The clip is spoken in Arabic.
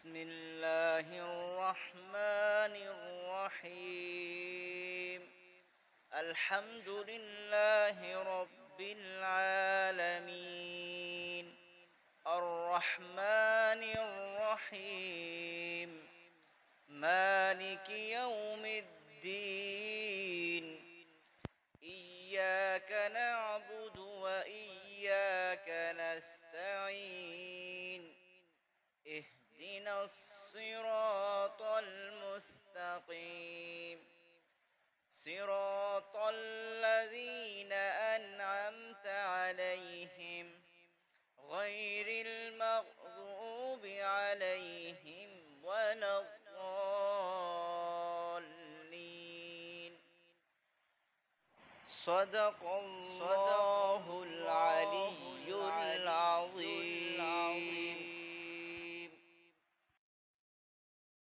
بسم الله الرحمن الرحيم. الحمد لله رب العالمين، الرحمن الرحيم، مالك يوم الدين. إياك نعبد وإياك نستعين. اهدنا الصراط المستقيم، صراط الذين أنعمت عليهم غير المغضوب عليهم ولا الضالين. صدق الله العلي العظيم.